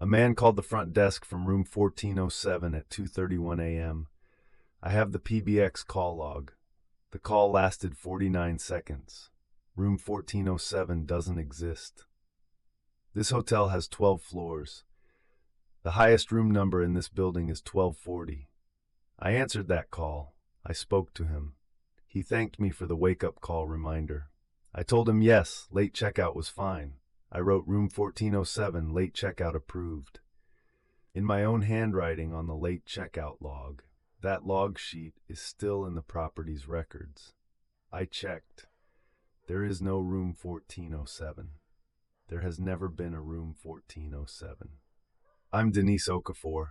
man called the front desk from room 1407 at 2:31 a.m. I have the PBX call log. The call lasted 49 seconds. Room 1407 doesn't exist. This hotel has 12 floors. The highest room number in this building is 1240. I answered that call. I spoke to him. He thanked me for the wake-up call reminder. I told him yes, late checkout was fine. I wrote room 1407, late checkout approved. In my own handwriting on the late checkout log. That log sheet is still in the property's records. I checked. There is no room 1407. There has never been a room 1407. I'm Denise Okafor.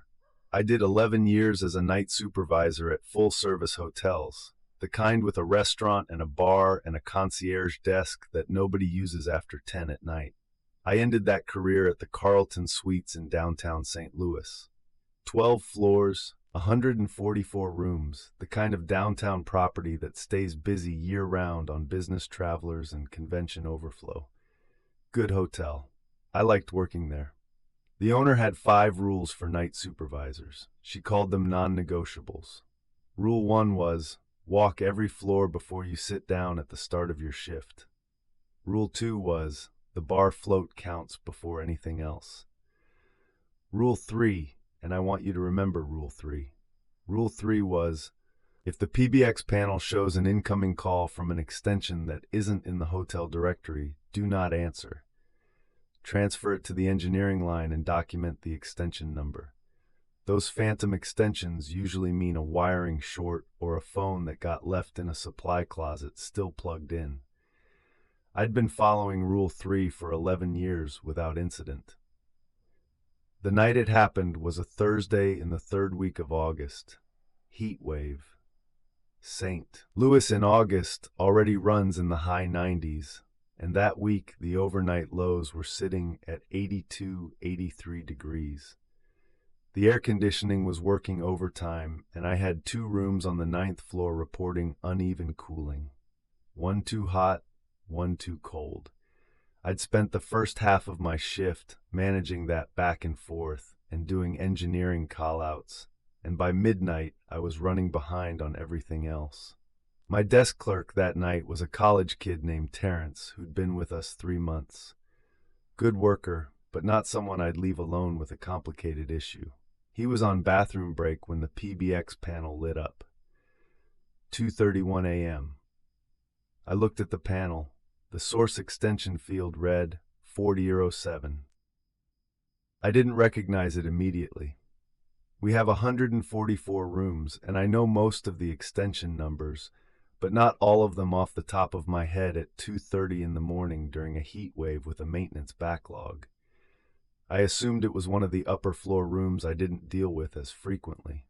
I did 11 years as a night supervisor at full-service hotels, the kind with a restaurant and a bar and a concierge desk that nobody uses after 10 at night. I ended that career at the Carleton Suites in downtown St. Louis. 12 floors, 144 rooms, the kind of downtown property that stays busy year-round on business travelers and convention overflow. Good hotel. I liked working there. The owner had 5 rules for night supervisors. She called them non-negotiables. Rule 1 was, walk every floor before you sit down at the start of your shift. Rule 2 was, the bar float counts before anything else. Rule 3, and I want you to remember Rule 3. Rule 3 was, if the PBX panel shows an incoming call from an extension that isn't in the hotel directory, do not answer. Transfer it to the engineering line and document the extension number. Those phantom extensions usually mean a wiring short or a phone that got left in a supply closet still plugged in. I'd been following Rule 3 for 11 years without incident. The night it happened was a Thursday in the 3rd week of August. Heat wave. St. Louis in August already runs in the high 90s, and that week the overnight lows were sitting at 82, 83 degrees. The air conditioning was working overtime, and I had 2 rooms on the 9th floor reporting uneven cooling. One too hot, one too cold. I'd spent the first half of my shift managing that back and forth and doing engineering call-outs, and by midnight I was running behind on everything else. My desk clerk that night was a college kid named Terrence who'd been with us 3 months. Good worker, but not someone I'd leave alone with a complicated issue. He was on bathroom break when the PBX panel lit up. 2:31 a.m. I looked at the panel. The source extension field read 4007. I didn't recognize it immediately. We have 144 rooms, and I know most of the extension numbers, but not all of them off the top of my head at 2:30 in the morning during a heat wave with a maintenance backlog. I assumed it was one of the upper floor rooms I didn't deal with as frequently.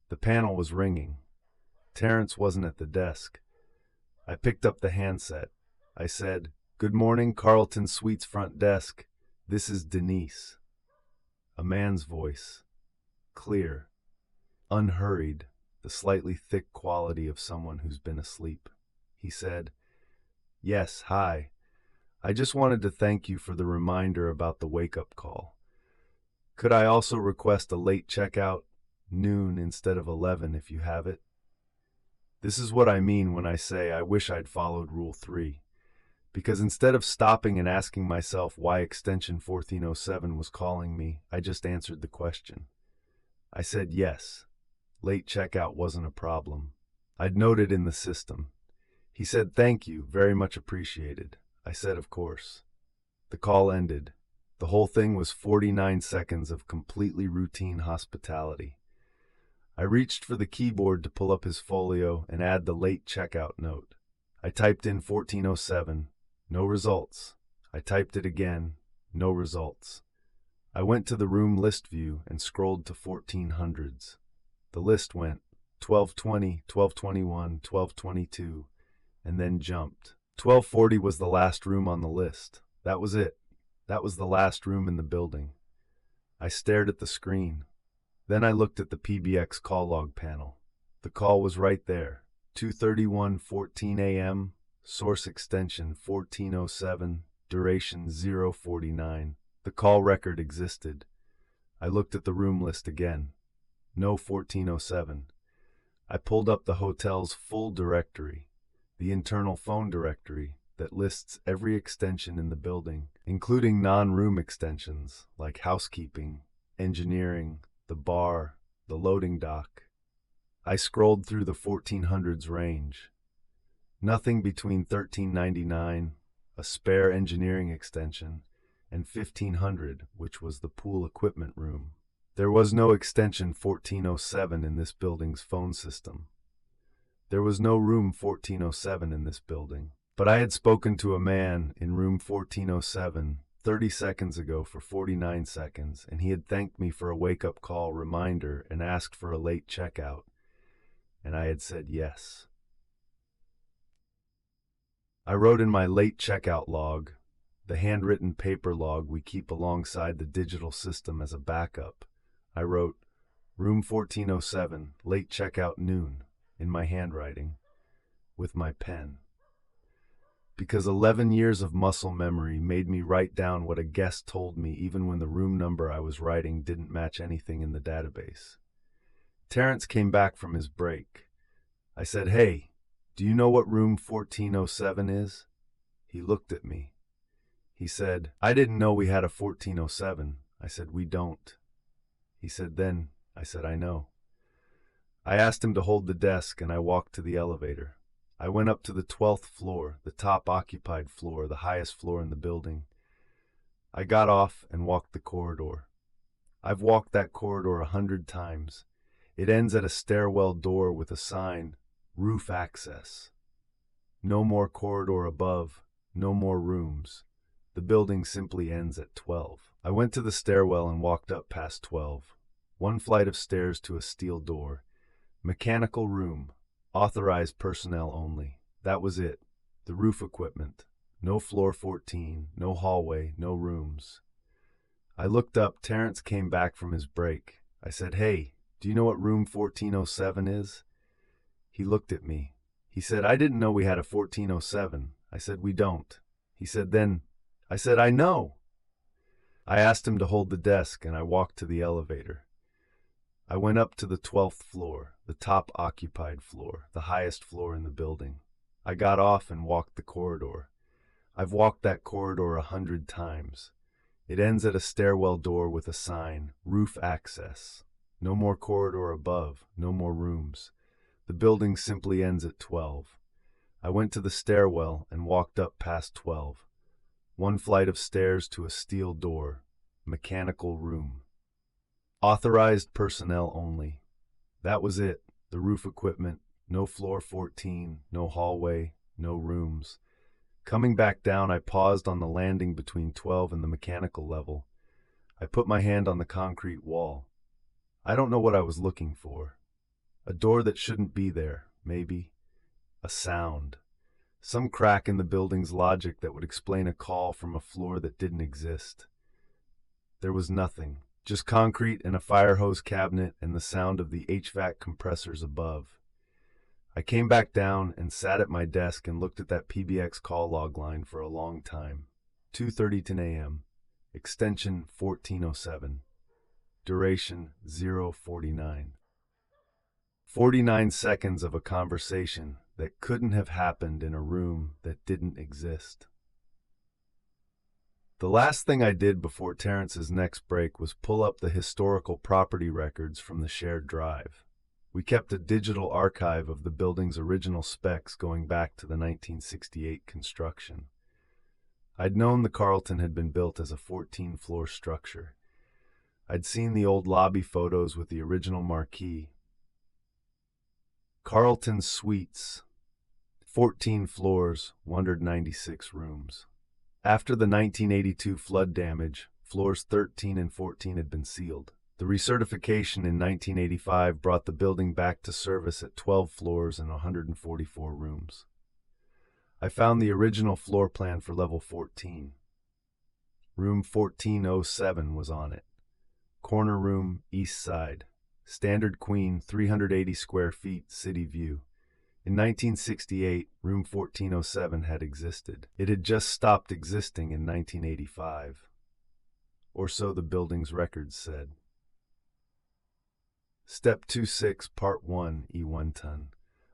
The panel was ringing. Terrence wasn't at the desk. I picked up the handset. I said, "Good morning, Carleton Suites front desk. This is Denise." A man's voice. Clear. Unhurried. The slightly thick quality of someone who's been asleep. He said, "Yes, hi. I just wanted to thank you for the reminder about the wake-up call. Could I also request a late checkout, noon instead of 11 if you have it?" This is what I mean when I say I wish I'd followed Rule 3. Because instead of stopping and asking myself why extension 1407 was calling me, I just answered the question. I said yes. Late checkout wasn't a problem. I'd noted in the system. He said, "Thank you, very much appreciated." I said, "Of course." The call ended. The whole thing was 49 seconds of completely routine hospitality. I reached for the keyboard to pull up his folio and add the late checkout note. I typed in 1407. No results. I typed it again. No results. I went to the room list view and scrolled to 1400s. The list went 1220, 1221, 1222, and then jumped. 1240 was the last room on the list. That was it. That was the last room in the building. I stared at the screen. Then I looked at the PBX call log panel. The call was right there. 2:31:14 a.m. Source extension 1407, duration 049. The call record existed. I looked at the room list again. No 1407. I pulled up the hotel's full directory, the internal phone directory that lists every extension in the building, including non-room extensions like housekeeping, engineering, the bar, the loading dock. I scrolled through the 1400s range. Nothing between 1399, a spare engineering extension, and 1500, which was the pool equipment room. There was no extension 1407 in this building's phone system. There was no room 1407 in this building. But I had spoken to a man in room 1407 30 seconds ago for 49 seconds, and he had thanked me for a wake-up call reminder and asked for a late checkout, and I had said yes. I wrote in my late checkout log, the handwritten paper log we keep alongside the digital system as a backup. I wrote, room 1407, late checkout noon, in my handwriting, with my pen. Because 11 years of muscle memory made me write down what a guest told me even when the room number I was writing didn't match anything in the database. Terrence came back from his break. I said, "Hey, do you know what room 1407 is?" He looked at me. He said, "I didn't know we had a 1407. I said, "We don't." He said, "Then," I said, "I know." I asked him to hold the desk and I walked to the elevator. I went up to the 12th floor, the top occupied floor, the highest floor in the building. I got off and walked the corridor. I've walked that corridor 100 times. It ends at a stairwell door with a sign, roof access. No more corridor above, no more rooms. The building simply ends at 12. I went to the stairwell and walked up past 12. One flight of stairs to a steel door. Mechanical room. Authorized personnel only. That was it. The roof equipment. No floor 14, no hallway, no rooms. I looked up. Terrence came back from his break. I said, "Hey, do you know what room 1407 is?" He looked at me. He said, "I didn't know we had a 1407. I said, "We don't." He said, "Then," I said, "I know." I asked him to hold the desk and I walked to the elevator. I went up to the 12th floor, the top occupied floor, the highest floor in the building. I got off and walked the corridor. I've walked that corridor 100 times. It ends at a stairwell door with a sign, roof access. No more corridor above, no more rooms. The building simply ends at 12. I went to the stairwell and walked up past 12. One flight of stairs to a steel door, mechanical room. Authorized personnel only. That was it. The roof equipment, no floor 14, no hallway, no rooms. Coming back down, I paused on the landing between 12 and the mechanical level. I put my hand on the concrete wall. I don't know what I was looking for. A door that shouldn't be there, maybe. A sound. Some crack in the building's logic that would explain a call from a floor that didn't exist. There was nothing. Just concrete and a fire hose cabinet and the sound of the HVAC compressors above. I came back down and sat at my desk and looked at that PBX call log line for a long time. 2:30 a.m. Extension 1407. Duration 049. 49 seconds of a conversation that couldn't have happened in a room that didn't exist. The last thing I did before Terrence's next break was pull up the historical property records from the shared drive. We kept a digital archive of the building's original specs going back to the 1968 construction. I'd known the Carleton had been built as a 14-floor structure. I'd seen the old lobby photos with the original marquee. Carleton Suites, 14 floors, 196 rooms. After the 1982 flood damage, floors 13 and 14 had been sealed. The recertification in 1985 brought the building back to service at 12 floors and 144 rooms. I found the original floor plan for level 14. Room 1407 was on it. Corner room, east side. Standard queen, 380 square feet, city view. In 1968, room 1407 had existed. It had just stopped existing in 1985. Or so the building's records said. Step 26, Part 1, E1 ton.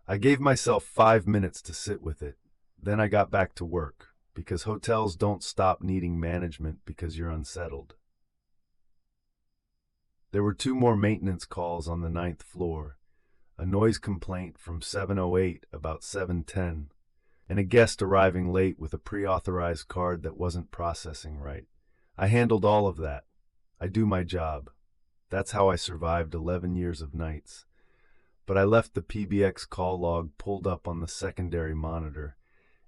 I gave myself 5 minutes to sit with it. Then I got back to work, because hotels don't stop needing management because you're unsettled. There were 2 more maintenance calls on the 9th floor, a noise complaint from 708 about 7:10, and a guest arriving late with a pre-authorized card that wasn't processing right. I handled all of that. I do my job. That's how I survived 11 years of nights. But I left the PBX call log pulled up on the secondary monitor,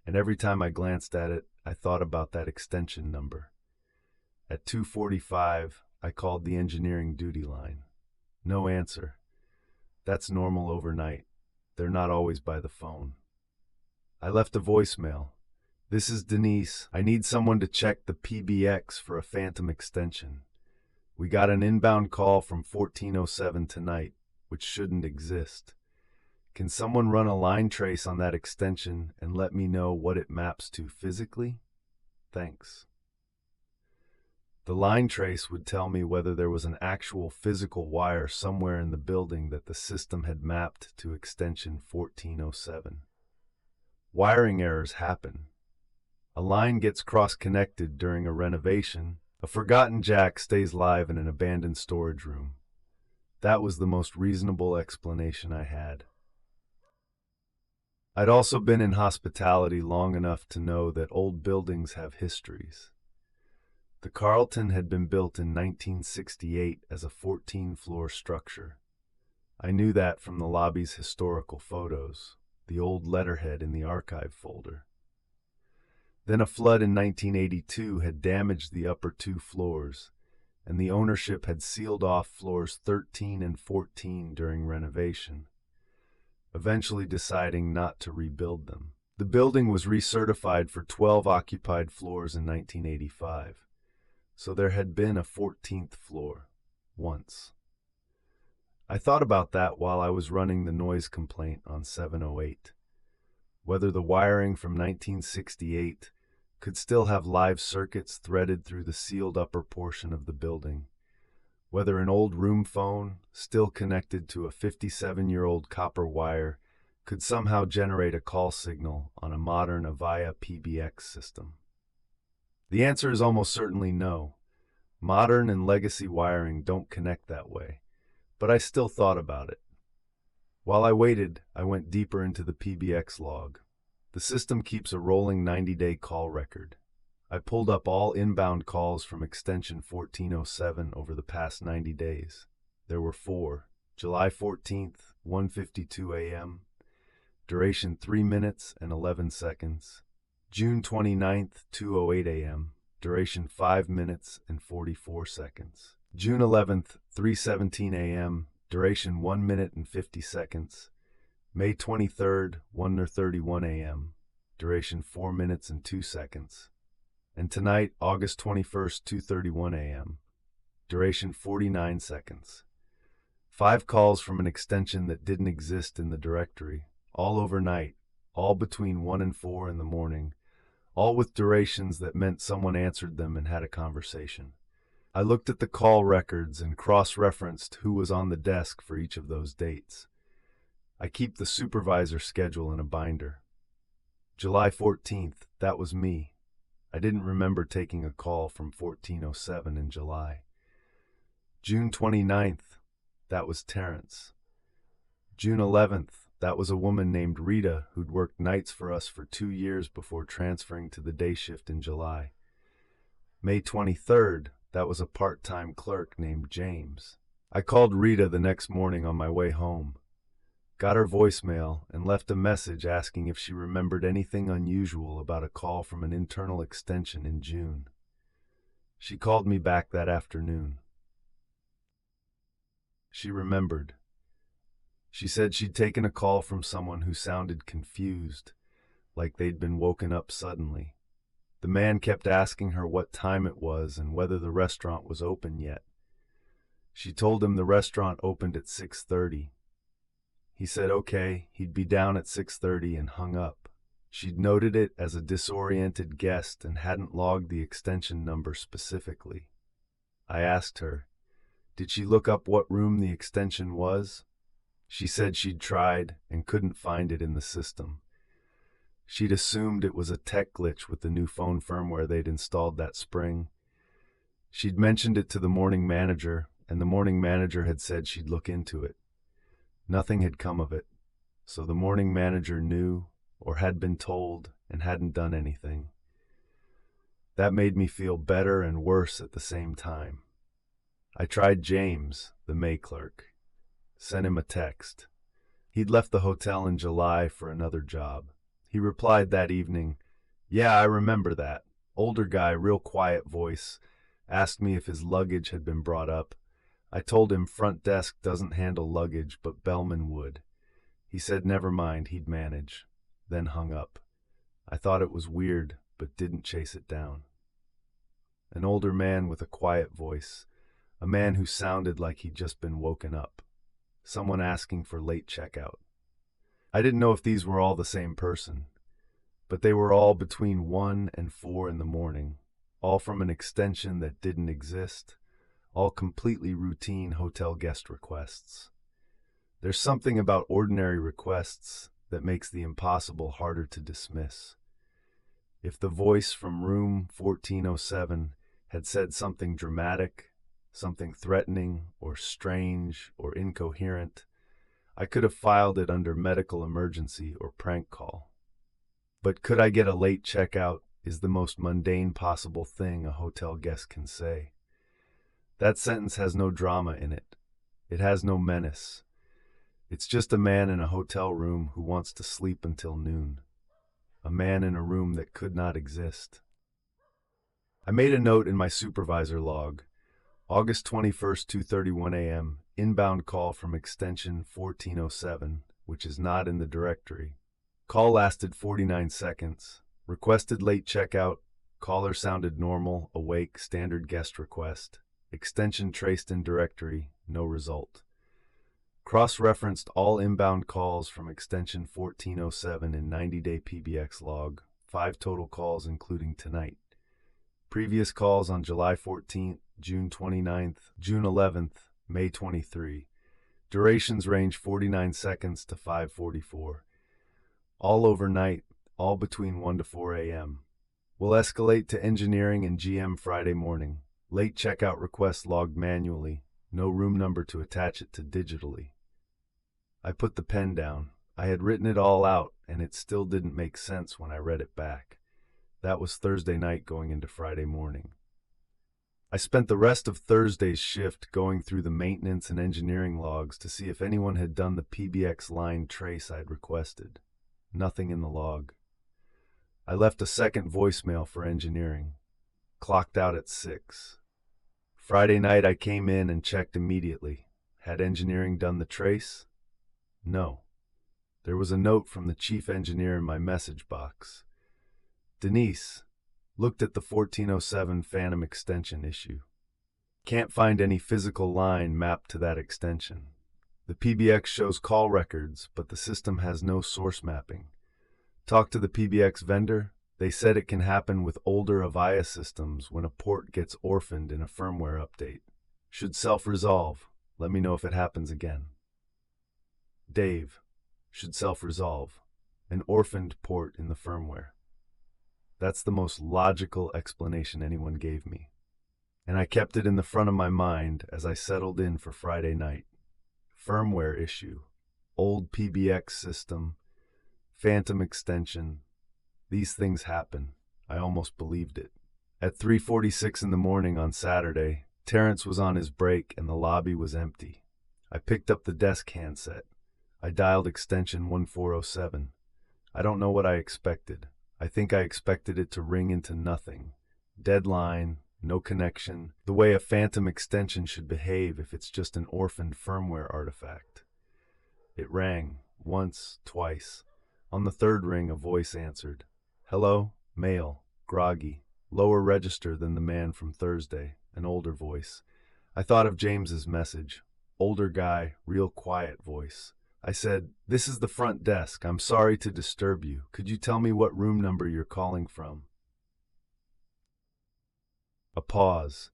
and every time I glanced at it, I thought about that extension number. At 2:45, I called the engineering duty line. No answer. That's normal overnight. They're not always by the phone. I left a voicemail. This is Denise. I need someone to check the PBX for a phantom extension. We got an inbound call from 1407 tonight, which shouldn't exist. Can someone run a line trace on that extension and let me know what it maps to physically? Thanks. The line trace would tell me whether there was an actual physical wire somewhere in the building that the system had mapped to extension 1407. Wiring errors happen. A line gets cross-connected during a renovation. A forgotten jack stays live in an abandoned storage room. That was the most reasonable explanation I had. I'd also been in hospitality long enough to know that old buildings have histories. The Carleton had been built in 1968 as a 14-floor structure. I knew that from the lobby's historical photos, the old letterhead in the archive folder. Then a flood in 1982 had damaged the upper 2 floors, and the ownership had sealed off floors 13 and 14 during renovation, eventually deciding not to rebuild them. The building was recertified for 12 occupied floors in 1985. So there had been a 14th floor, once. I thought about that while I was running the noise complaint on 708. Whether the wiring from 1968 could still have live circuits threaded through the sealed upper portion of the building. Whether an old room phone, still connected to a 57-year-old copper wire, could somehow generate a call signal on a modern Avaya PBX system. The answer is almost certainly no. Modern and legacy wiring don't connect that way, but I still thought about it. While I waited, I went deeper into the PBX log. The system keeps a rolling 90-day call record. I pulled up all inbound calls from extension 1407 over the past 90 days. There were 4. July 14th, 1:52 a.m., duration 3 minutes and 11 seconds. June 29th, 2:08 a.m., duration 5 minutes and 44 seconds. June 11th, 3:17 a.m., duration 1 minute and 50 seconds. May 23rd, 1:31 a.m., duration 4 minutes and 2 seconds. And tonight, August 21st, 2:31 a.m., duration 49 seconds. 5 calls from an extension that didn't exist in the directory, all overnight, all between 1 and 4 in the morning, all with durations that meant someone answered them and had a conversation. I looked at the call records and cross-referenced who was on the desk for each of those dates. I keep the supervisor schedule in a binder. July 14th, that was me. I didn't remember taking a call from 1407 in July. June 29th, that was Terrence. June 11th, that was a woman named Rita who'd worked nights for us for 2 years before transferring to the day shift in July. May 23rd, that was a part-time clerk named James. I called Rita the next morning on my way home, got her voicemail, and left a message asking if she remembered anything unusual about a call from an internal extension in June. She called me back that afternoon. She remembered. She said she'd taken a call from someone who sounded confused, like they'd been woken up suddenly. The man kept asking her what time it was and whether the restaurant was open yet. She told him the restaurant opened at 6:30. He said okay, he'd be down at 6:30 and hung up. She'd noted it as a disoriented guest and hadn't logged the extension number specifically. I asked her, Did she look up what room the extension was? She said she'd tried and couldn't find it in the system. She'd assumed it was a tech glitch with the new phone firmware they'd installed that spring. She'd mentioned it to the morning manager, and the morning manager had said she'd look into it. Nothing had come of it, so the morning manager knew or had been told and hadn't done anything. That made me feel better and worse at the same time. I tried James, the May clerk. Sent him a text. He'd left the hotel in July for another job. He replied that evening, "Yeah, I remember that. Older guy, real quiet voice. Asked me if his luggage had been brought up. I told him front desk doesn't handle luggage, but Bellman would. He said never mind, he'd manage." Then hung up. I thought it was weird, but didn't chase it down. An older man with a quiet voice. A man who sounded like he'd just been woken up. Someone asking for late checkout. I didn't know if these were all the same person, but they were all between 1 and 4 in the morning, all from an extension that didn't exist, all completely routine hotel guest requests. There's something about ordinary requests that makes the impossible harder to dismiss. If the voice from room 1407 had said something dramatic, something threatening or strange or incoherent, I could have filed it under medical emergency or prank call. But could I get a late checkout is the most mundane possible thing a hotel guest can say. That sentence has no drama in it. It has no menace. It's just a man in a hotel room who wants to sleep until noon. A man in a room that could not exist. I made a note in my supervisor log. August 21st, 2:31 a.m., inbound call from extension 1407, which is not in the directory. Call lasted 49 seconds. Requested late checkout. Caller sounded normal, awake, standard guest request. Extension traced in directory, no result. Cross-referenced all inbound calls from extension 1407 in 90-day PBX log, 5 total calls including tonight. Previous calls on July 14th, June 29th, June 11th, May 23. Durations range 49 seconds to 5:44. All overnight, all between 1 to 4 a.m. Will escalate to engineering and GM Friday morning. Late checkout request logged manually. No room number to attach it to digitally. I put the pen down. I had written it all out, and it still didn't make sense when I read it back. That was Thursday night going into Friday morning. I spent the rest of Thursday's shift going through the maintenance and engineering logs to see if anyone had done the PBX line trace I'd requested. Nothing in the log. I left a second voicemail for engineering. Clocked out at 6. Friday night I came in and checked immediately. Had engineering done the trace? No. There was a note from the chief engineer in my message box. Denise, looked at the 1407 Phantom extension issue. Can't find any physical line mapped to that extension. The PBX shows call records, but the system has no source mapping. Talked to the PBX vendor. They said it can happen with older Avaya systems when a port gets orphaned in a firmware update. Should self-resolve. Let me know if it happens again. Dave, should self-resolve. An orphaned port in the firmware. That's the most logical explanation anyone gave me. And I kept it in the front of my mind as I settled in for Friday night. Firmware issue. Old PBX system. Phantom extension. These things happen. I almost believed it. At 3:46 in the morning on Saturday, Terrence was on his break and the lobby was empty. I picked up the desk handset. I dialed extension 1407. I don't know what I expected. I think I expected it to ring into nothing. Deadline, no connection, the way a Phantom extension should behave if it's just an orphaned firmware artifact. It rang, once, twice. On the third ring, a voice answered. Hello, male, groggy, lower register than the man from Thursday, an older voice. I thought of James's message. Older guy, real quiet voice. I said, "This is the front desk. I'm sorry to disturb you. Could you tell me what room number you're calling from?" A pause.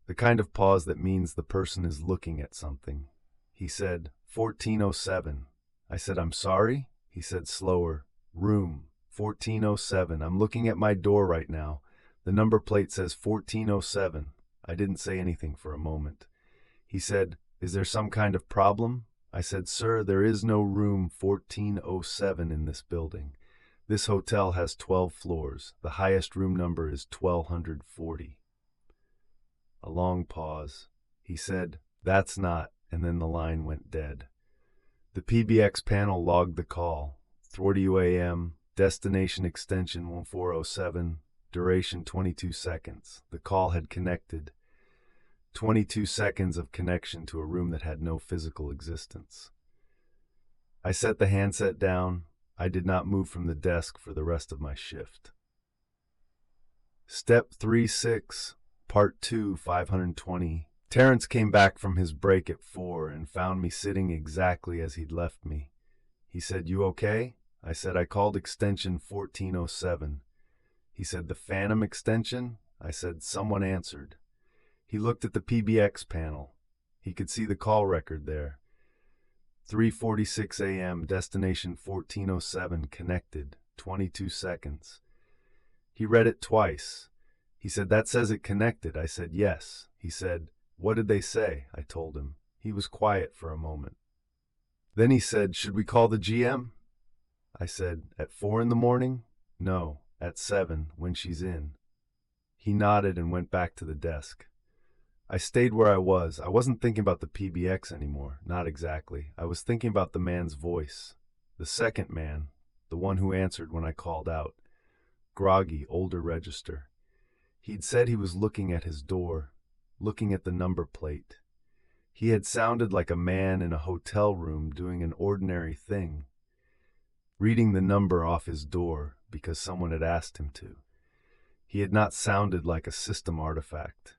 The kind of pause that means the person is looking at something. He said, 1407. I said, I'm sorry? He said slower, room, 1407. I'm looking at my door right now. The number plate says 1407. I didn't say anything for a moment. He said, is there some kind of problem? I said, sir, there is no room 1407 in this building. This hotel has 12 floors. The highest room number is 1240. A long pause. He said, that's not, and then the line went dead. The PBX panel logged the call. 3:40 a.m., destination extension 1407, duration 22 seconds. The call had connected. 22 seconds of connection to a room that had no physical existence. I set the handset down. I did not move from the desk for the rest of my shift. Step 3-6, Part 2, 520. Terrence came back from his break at 4 and found me sitting exactly as he'd left me. He said, you okay? I said, I called extension 1407. He said, the Phantom extension? I said, someone answered. He looked at the PBX panel. He could see the call record there. 3:46 a.m., destination 1407, connected, 22 seconds. He read it twice. He said, that says it connected. I said, yes. He said, what did they say? I told him. He was quiet for a moment. Then he said, should we call the GM? I said, at 4 in the morning? No, at 7, when she's in. He nodded and went back to the desk. I stayed where I was. I wasn't thinking about the PBX anymore, not exactly. I was thinking about the man's voice. The second man, the one who answered when I called out. Groggy, older register. He'd said he was looking at his door, looking at the number plate. He had sounded like a man in a hotel room doing an ordinary thing, reading the number off his door because someone had asked him to. He had not sounded like a system artifact.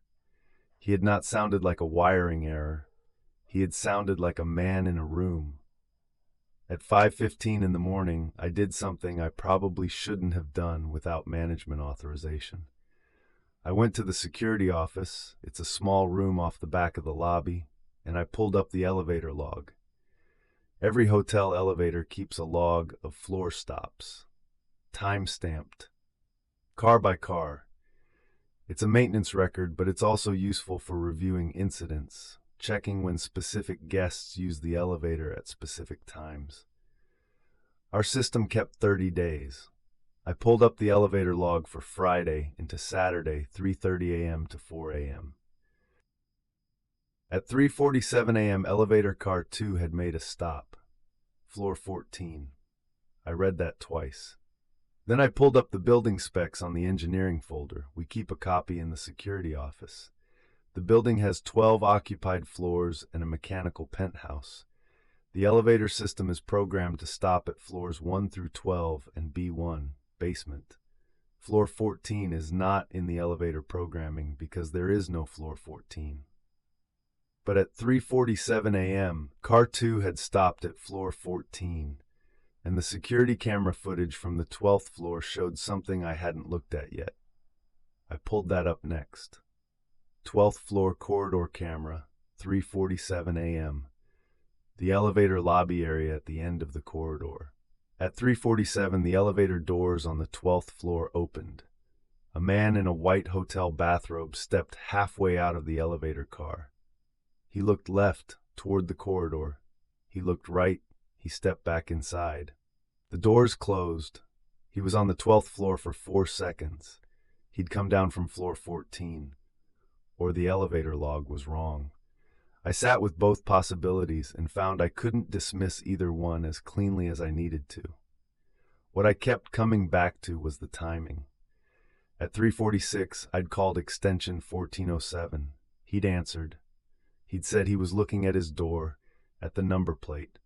He had not sounded like a wiring error. He had sounded like a man in a room. At 5:15 in the morning, I did something I probably shouldn't have done without management authorization. I went to the security office. It's a small room off the back of the lobby, and I pulled up the elevator log. Every hotel elevator keeps a log of floor stops, time-stamped, car by car. It's a maintenance record, but it's also useful for reviewing incidents, checking when specific guests use the elevator at specific times. Our system kept 30 days. I pulled up the elevator log for Friday into Saturday, 3:30 a.m. to 4 a.m. At 3:47 a.m., elevator car 2 had made a stop. Floor 14. I read that twice. Then I pulled up the building specs on the engineering folder. We keep a copy in the security office. The building has 12 occupied floors and a mechanical penthouse. The elevator system is programmed to stop at floors 1 through 12 and B1, basement. Floor 14 is not in the elevator programming because there is no floor 14. But at 3:47 a.m., car 2 had stopped at floor 14. And the security camera footage from the 12th floor showed something I hadn't looked at yet. I pulled that up next. 12th floor corridor camera, 3:47 a.m. The elevator lobby area at the end of the corridor. At 3:47, the elevator doors on the 12th floor opened. A man in a white hotel bathrobe stepped halfway out of the elevator car. He looked left, toward the corridor. He looked right. He stepped back inside. The doors closed. He was on the 12th floor for 4 seconds. He'd come down from floor 14. Or the elevator log was wrong. I sat with both possibilities and found I couldn't dismiss either one as cleanly as I needed to. What I kept coming back to was the timing. At 3:46, I'd called extension 1407. He'd answered. He'd said he was looking at his door, at the number plate.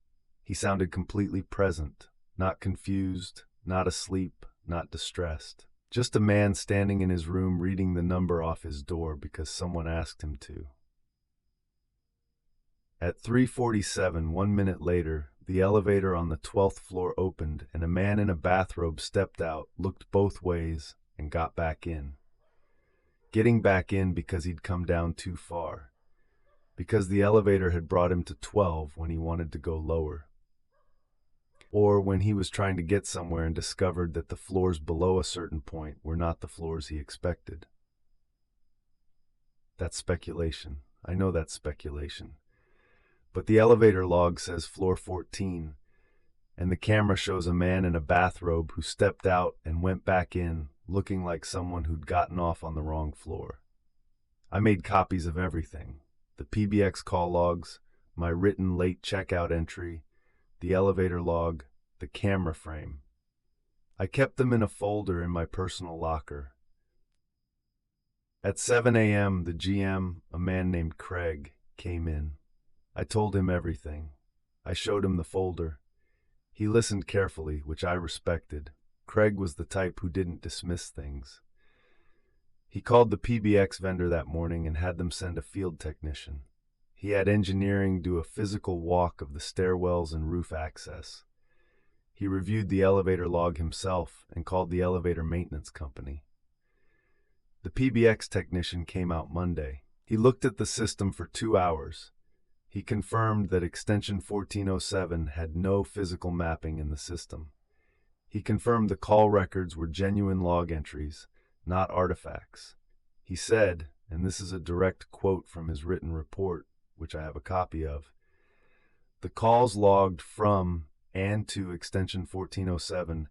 He sounded completely present, not confused, not asleep, not distressed. Just a man standing in his room reading the number off his door because someone asked him to. At 3:47, 1 minute later, the elevator on the 12th floor opened and a man in a bathrobe stepped out, looked both ways, and got back in. getting back in because he'd come down too far, because the elevator had brought him to 12 when he wanted to go lower, or when he was trying to get somewhere and discovered that the floors below a certain point were not the floors he expected. That's speculation. I know that's speculation. But the elevator log says floor 14, and the camera shows a man in a bathrobe who stepped out and went back in, looking like someone who'd gotten off on the wrong floor. I made copies of everything: the PBX call logs, my written late checkout entry, the elevator log, the camera frame. I kept them in a folder in my personal locker. At 7 a.m., the GM, a man named Craig, came in. I told him everything. I showed him the folder. He listened carefully, which I respected. Craig was the type who didn't dismiss things. He called the PBX vendor that morning and had them send a field technician. He had engineering do a physical walk of the stairwells and roof access. He reviewed the elevator log himself and called the elevator maintenance company. The PBX technician came out Monday. He looked at the system for 2 hours. He confirmed that extension 1407 had no physical mapping in the system. He confirmed the call records were genuine log entries, not artifacts. He said, and this is a direct quote from his written report, which I have a copy of, "The calls logged from and to extension 1407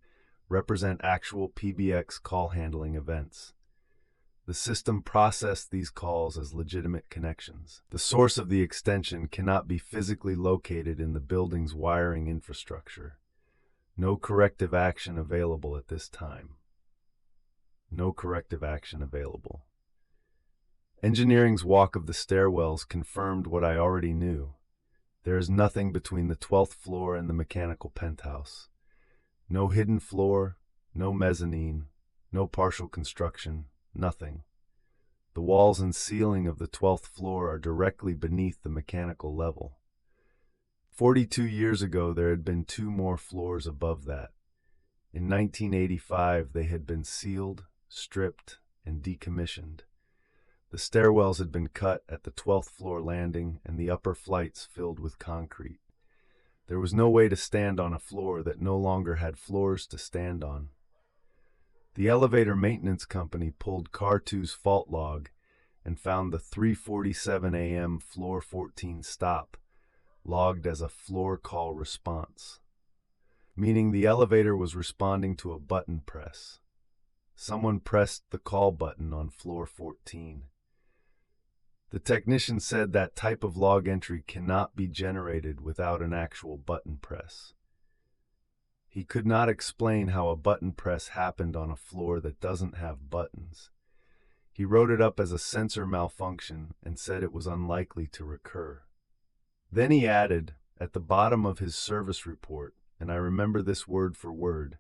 represent actual PBX call handling events. The system processed these calls as legitimate connections. The source of the extension cannot be physically located in the building's wiring infrastructure. No corrective action available at this time." No corrective action available. Engineering's walk of the stairwells confirmed what I already knew. There is nothing between the 12th floor and the mechanical penthouse. No hidden floor, no mezzanine, no partial construction, nothing. The walls and ceiling of the 12th floor are directly beneath the mechanical level. 42 years ago, there had been 2 more floors above that. In 1985, they had been sealed, stripped, and decommissioned. The stairwells had been cut at the 12th floor landing and the upper flights filled with concrete. There was no way to stand on a floor that no longer had floors to stand on. The elevator maintenance company pulled Car 2's fault log and found the 3:47 a.m. floor 14 stop logged as a floor call response, meaning the elevator was responding to a button press. Someone pressed the call button on floor 14. The technician said that type of log entry cannot be generated without an actual button press. He could not explain how a button press happened on a floor that doesn't have buttons. He wrote it up as a sensor malfunction and said it was unlikely to recur. Then he added, at the bottom of his service report, and I remember this word for word,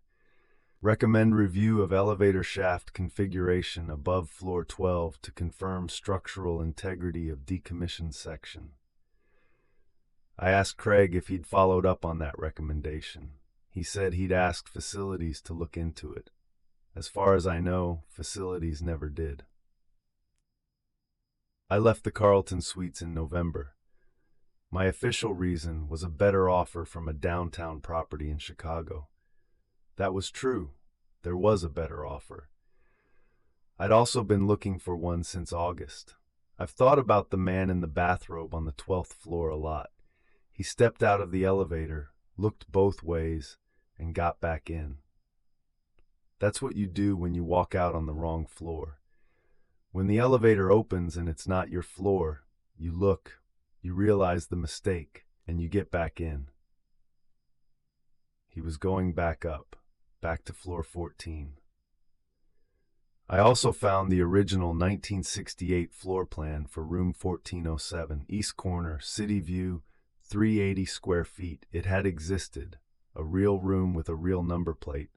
"Recommend review of elevator shaft configuration above floor 12 to confirm structural integrity of decommissioned section." I asked Craig if he'd followed up on that recommendation. He said he'd asked facilities to look into it. As far as I know, facilities never did. I left the Carleton Suites in November. My official reason was a better offer from a downtown property in Chicago. That was true. There was a better offer. I'd also been looking for one since August. I've thought about the man in the bathrobe on the 12th floor a lot. He stepped out of the elevator, looked both ways, and got back in. That's what you do when you walk out on the wrong floor. When the elevator opens and it's not your floor, you look, you realize the mistake, and you get back in. He was going back up, back to floor 14. I also found the original 1968 floor plan for room 1407, East Corner, City View, 380 square feet. It had existed, a real room with a real number plate.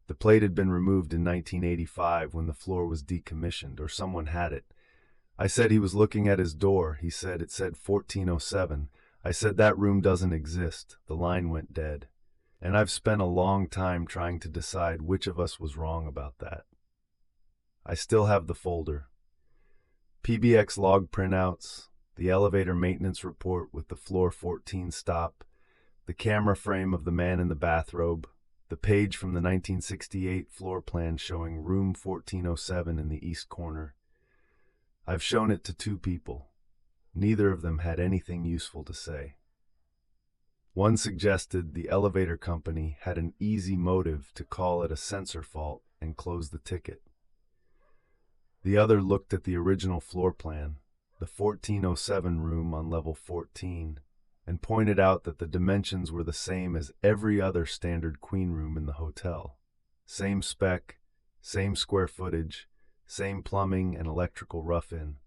The plate had been removed in 1985 when the floor was decommissioned, or someone had it. I said he was looking at his door. He said it said 1407. I said that room doesn't exist. The line went dead. And I've spent a long time trying to decide which of us was wrong about that. I still have the folder. PBX log printouts, the elevator maintenance report with the floor 14 stop, the camera frame of the man in the bathrobe, the page from the 1968 floor plan showing room 1407 in the east corner. I've shown it to 2 people. Neither of them had anything useful to say. One suggested the elevator company had an easy motive to call it a sensor fault and close the ticket. The other looked at the original floor plan, the 1407 room on level 14, and pointed out that the dimensions were the same as every other standard queen room in the hotel. Same spec, same square footage, same plumbing and electrical rough-in.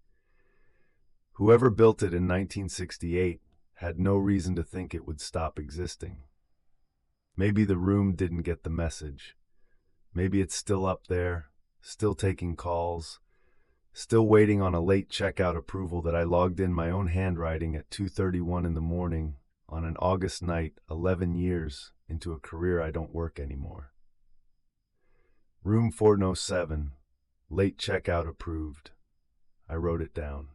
Whoever built it in 1968 had no reason to think it would stop existing. Maybe the room didn't get the message. Maybe it's still up there, still taking calls, still waiting on a late checkout approval that I logged in my own handwriting at 2:31 in the morning on an August night 11 years into a career I don't work anymore. Room 407, late checkout approved. I wrote it down.